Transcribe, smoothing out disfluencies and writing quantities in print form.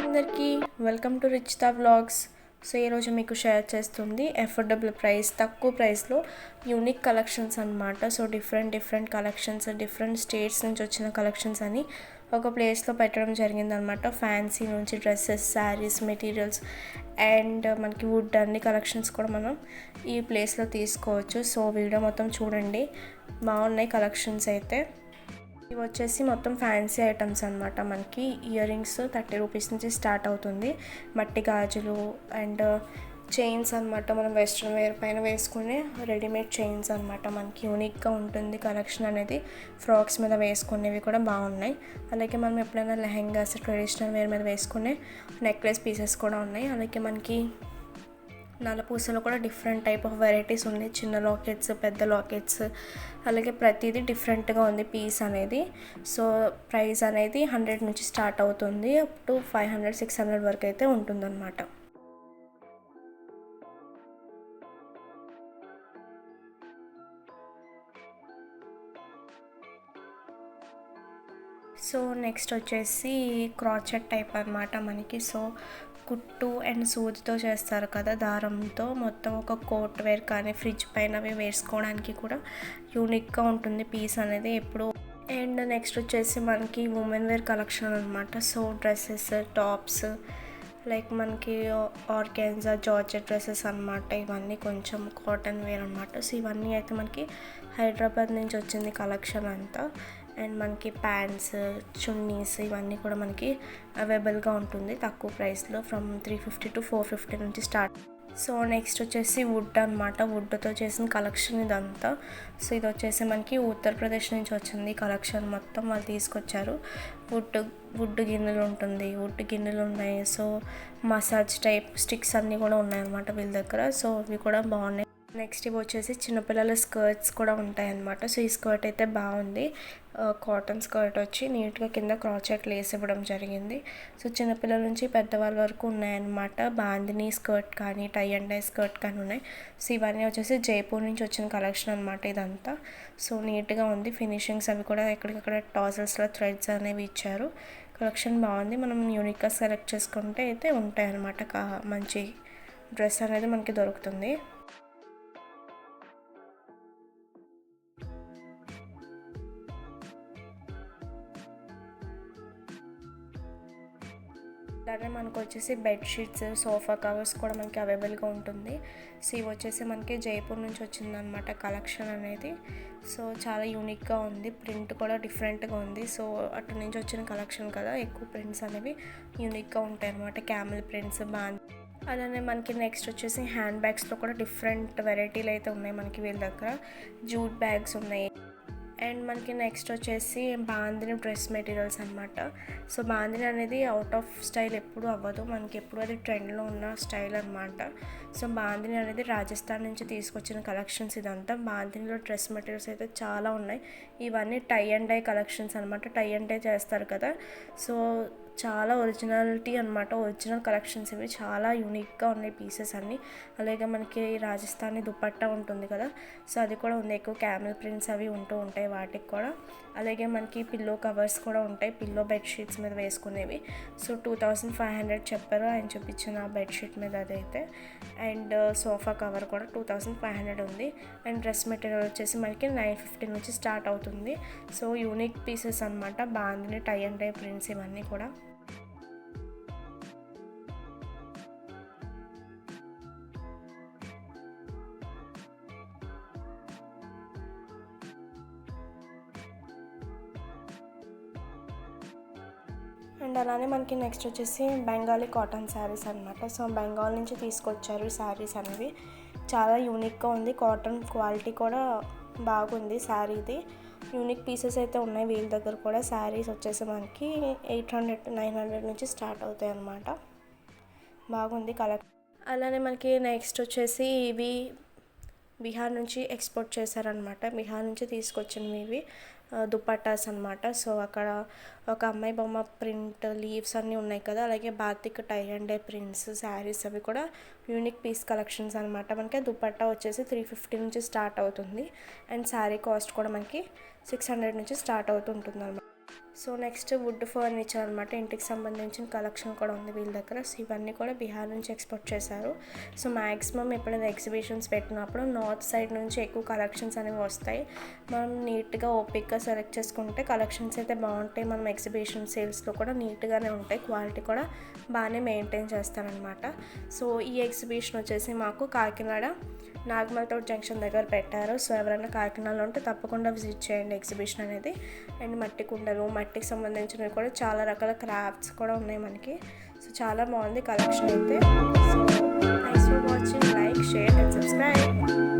అందరికీ welcome to రిచితా vlogs. So ఈరోజు మీకు షేర్ చేస్తుంది అఫోర్డబుల్ ప్రైస్, తక్కువ ప్రైస్లో యూనిక్ కలెక్షన్స్ అనమాట. So different collections, different states నుంచి వచ్చిన కలెక్షన్స్ అని ఒక ప్లేస్లో పెట్టడం జరిగిందనమాట. ఫ్యాన్సీ నుంచి డ్రెస్సెస్, శారీస్, మెటీరియల్స్ అండ్ మనకి వుడ్ అన్ని కలెక్షన్స్ కూడా మనం ఈ ప్లేస్లో తీసుకోవచ్చు. సో వీడియో మొత్తం చూడండి, బాగున్నాయి కలెక్షన్స్ అయితే. ఇవి వచ్చేసి మొత్తం ఫ్యాన్సీ ఐటమ్స్ అనమాట. మనకి ఇయర్ రింగ్స్ 30 రూపీస్ నుంచి స్టార్ట్ అవుతుంది. మట్టి గాజులు అండ్ చైన్స్ అనమాట. మనం వెస్ట్రన్ వేర్ పైన వేసుకునే రెడీమేడ్ చైన్స్ అనమాట. మనకి యూనిక్గా ఉంటుంది కలెక్షన్ అనేది. ఫ్రాక్స్ మీద వేసుకునేవి కూడా బాగున్నాయి. అలాగే మనం ఎప్పుడైనా లెహెంగాస్, ట్రెడిషనల్ వేర్ మీద వేసుకునే నెక్లెస్ పీసెస్ కూడా ఉన్నాయి. అలాగే మనకి నల్లపూసలో కూడా డిఫరెంట్ టైప్ ఆఫ్ వెరైటీస్ ఉన్నాయి. చిన్న లాకెట్స్, పెద్ద లాకెట్స్, అలాగే ప్రతిదీ డిఫరెంట్గా ఉంది పీస్ అనేది. సో ప్రైస్ అనేది 100 నుంచి స్టార్ట్ అవుతుంది, అప్ టు 500, 600 వరకు అయితే ఉంటుందన్నమాట. సో నెక్స్ట్ వచ్చేసి క్రాచెట్ టైప్ అనమాట మనకి. సో కుట్టు అండ్ సూదితో చేస్తారు కదా, దారంతో. మొత్తం ఒక కోట్ వేర్ కానీ ఫ్రిడ్జ్ పైన వేసుకోవడానికి కూడా యూనిక్గా ఉంటుంది పీస్ అనేది ఎప్పుడు. అండ్ నెక్స్ట్ వచ్చేసి మనకి ఉమెన్ వేర్ కలెక్షన్ అనమాట. సో డ్రెస్సెస్, టాప్స్, లైక్ మనకి ఆర్గాన్జా, జార్జెట్ డ్రెస్సెస్ అనమాట. ఇవన్నీ కొంచెం కాటన్ వేర్ అనమాట. సో ఇవన్నీ అయితే మనకి హైదరాబాద్ నుంచి వచ్చింది కలెక్షన్ అంతా. అండ్ మనకి ప్యాంట్స్, చున్నీస్ ఇవన్నీ కూడా మనకి అవైలబుల్గా ఉంటుంది తక్కువ ప్రైస్లో. ఫ్రమ్ 350 to 450 నుంచి స్టార్ట్. సో నెక్స్ట్ వచ్చేసి వుడ్ అనమాట. వుడ్తో చేసిన కలెక్షన్ ఇదంతా. సో ఇది వచ్చేసి మనకి ఉత్తరప్రదేశ్ నుంచి వచ్చింది కలెక్షన్ మొత్తం. వాళ్ళు తీసుకొచ్చారు. వుడ్ గిన్నెలు ఉంటుంది, వుడ్ గిన్నెలు ఉన్నాయి. సో మసాజ్ టైప్ స్టిక్స్ అన్నీ కూడా ఉన్నాయన్నమాట వీళ్ళ దగ్గర. సో ఇవి కూడా బాగున్నాయి. నెక్స్ట్ ఇవి వచ్చేసి చిన్నపిల్లల స్కర్ట్స్ కూడా ఉంటాయి అన్నమాట. సో ఈ స్కర్ట్ అయితే బాగుంది. కాటన్ స్కర్ట్ వచ్చి నీట్గా కింద క్రాచెట్ లేస్ ఇవ్వడం జరిగింది. సో చిన్నపిల్లల నుంచి పెద్దవాళ్ళ వరకు ఉన్నాయన్నమాట. బాందిని స్కర్ట్ కానీ, టై అండ్ డై స్కర్ట్ కానీ ఉన్నాయి. సో ఇవన్నీ వచ్చేసి జైపూర్ నుంచి వచ్చిన కలెక్షన్ అనమాట ఇదంతా. సో నీట్గా ఉంది. ఫినిషింగ్స్ అవి కూడా ఎక్కడికక్కడ టాజల్స్లో థ్రెడ్స్ అనేవి ఇచ్చారు. కలెక్షన్ బాగుంది. మనం యూనిక్గా సెలెక్ట్ చేసుకుంటే అయితే ఉంటాయి అన్నమాట. మంచి డ్రెస్ అనేది మనకి దొరుకుతుంది. అలానే మనకు వచ్చేసి బెడ్షీట్స్, సోఫా కవర్స్ కూడా మనకి అవైలబుల్గా ఉంటుంది. సో ఇవి వచ్చేసి మనకి జైపూర్ నుంచి వచ్చిందనమాట కలెక్షన్ అనేది. సో చాలా యూనిక్గా ఉంది. ప్రింట్ కూడా డిఫరెంట్గా ఉంది. సో అటు నుంచి వచ్చిన కలెక్షన్ కదా, ఎక్కువ ప్రింట్స్ అనేవి యూనిక్గా ఉంటాయి అనమాట. క్యామెల్ ప్రింట్స్, అలానే మనకి నెక్స్ట్ వచ్చేసి హ్యాండ్ బ్యాగ్స్లో కూడా డిఫరెంట్ వెరైటీలు అయితే ఉన్నాయి మనకి వీళ్ళ దగ్గర. జూట్ బ్యాగ్స్ ఉన్నాయి. అండ్ మనకి నెక్స్ట్ వచ్చేసి బాందిని డ్రెస్ మెటీరియల్స్ అనమాట. సో బాందిని అనేది అవుట్ ఆఫ్ స్టైల్ ఎప్పుడు అవ్వదు, మనకి ఎప్పుడు అది ట్రెండ్లో ఉన్న స్టైల్ అనమాట. సో బాందిని అనేది రాజస్థాన్ నుంచి తీసుకొచ్చిన కలెక్షన్స్ ఇదంతా. బాందినిలో డ్రెస్ మెటీరియల్స్ అయితే చాలా ఉన్నాయి. ఇవన్నీ టై అండ్ డై కలెక్షన్స్ అనమాట. టై అండ్ డై చేస్తారు కదా. సో చాలా ఒరిజినాలిటీ అనమాట. ఒరిజినల్ కలెక్షన్స్ ఇవి. చాలా యూనిక్గా ఉన్నాయి పీసెస్ అన్నీ. అలాగే మనకి రాజస్థానీ దుపట్టా ఉంటుంది కదా, సో అది కూడా ఉంది. ఎక్కువ క్యామెల్ ప్రింట్స్ అవి ఉంటూ ఉంటాయి వాటికి కూడా. అలాగే మనకి పిల్లో కవర్స్ కూడా ఉంటాయి, పిల్లో బెడ్షీట్స్ మీద వేసుకునేవి. సో 2500 చెప్పారు ఆయన చూపించిన బెడ్షీట్ మీద అదైతే. అండ్ సోఫా కవర్ కూడా 2500 ఉంది. అండ్ డ్రెస్ మెటీరియల్ వచ్చేసి మనకి 950 నుంచి స్టార్ట్ అవుతుంది. సో యూనిక్ పీసెస్ అనమాట. Bandhani, tie and dye prints ఇవన్నీ కూడా. అండ్ అలానే మనకి నెక్స్ట్ వచ్చేసి బెంగాలీ కాటన్ శారీస్ అనమాట. సో బెంగాల్ నుంచి తీసుకొచ్చారు శారీస్ అనేవి. చాలా యూనిక్గా ఉంది. కాటన్ క్వాలిటీ కూడా బాగుంది శారీది. యూనిక్ పీసెస్ అయితే ఉన్నాయి వీళ్ళ దగ్గర కూడా. శారీస్ వచ్చేసి మనకి 800 to 900 నుంచి స్టార్ట్ అవుతాయి అన్నమాట. బాగుంది కలెక్షన్. అలానే మనకి నెక్స్ట్ వచ్చేసి ఇవి బీహార్ నుంచి ఎక్స్పోర్ట్ చేశారనమాట. బీహార్ నుంచి తీసుకొచ్చినవి ఇవి దుపట్టాస్ అనమాట. సో అక్కడ ఒక అమ్మాయి బొమ్మ ప్రింట్, లీవ్స్ అన్నీ ఉన్నాయి కదా. అలాగే batik, tie and dye prints, saris అవి కూడా యూనిక్ పీస్ కలెక్షన్స్ అనమాట. మనకి దుపట్టా వచ్చేసి 350 నుంచి స్టార్ట్ అవుతుంది. అండ్ శారీ కాస్ట్ కూడా మనకి 600 నుంచి స్టార్ట్ అవుతుంటుంది అనమాట. సో నెక్స్ట్ వుడ్ ఫర్నిచర్ అనమాట. ఇంటికి సంబంధించిన కలెక్షన్ కూడా ఉంది వీళ్ళ దగ్గర. సో ఇవన్నీ కూడా బీహార్ నుంచి ఎక్స్పోర్ట్ చేశారు. సో మ్యాక్సిమం ఎప్పుడైనా ఎగ్జిబిషన్స్ పెట్టినప్పుడు నార్త్ సైడ్ నుంచి ఎక్కువ కలెక్షన్స్ అనేవి వస్తాయి. మనం నీట్గా ఓపిక్గా సెలెక్ట్ చేసుకుంటే కలెక్షన్స్ అయితే బాగుంటాయి. మనం ఎగ్జిబిషన్ సేల్స్లో కూడా నీట్గానే ఉంటాయి, క్వాలిటీ కూడా బాగానే మెయింటైన్ చేస్తారనమాట. సో ఈ ఎగ్జిబిషన్ వచ్చేసి మాకు కాకినాడ నాగమల్తోట జంక్షన్ దగ్గర పెట్టారు. సో ఎవరైనా కాకినాడలో ఉంటే తప్పకుండా విజిట్ చేయండి ఎగ్జిబిషన్ అనేది. అండ్ మట్టి కుండలు, మట్టికి సంబంధించినవి కూడా చాలా రకాల క్రాఫ్ట్స్ కూడా ఉన్నాయి మనకి. సో చాలా బాగుంది కలెక్షన్ అయితే. So thanks for watching. Like, share and subscribe.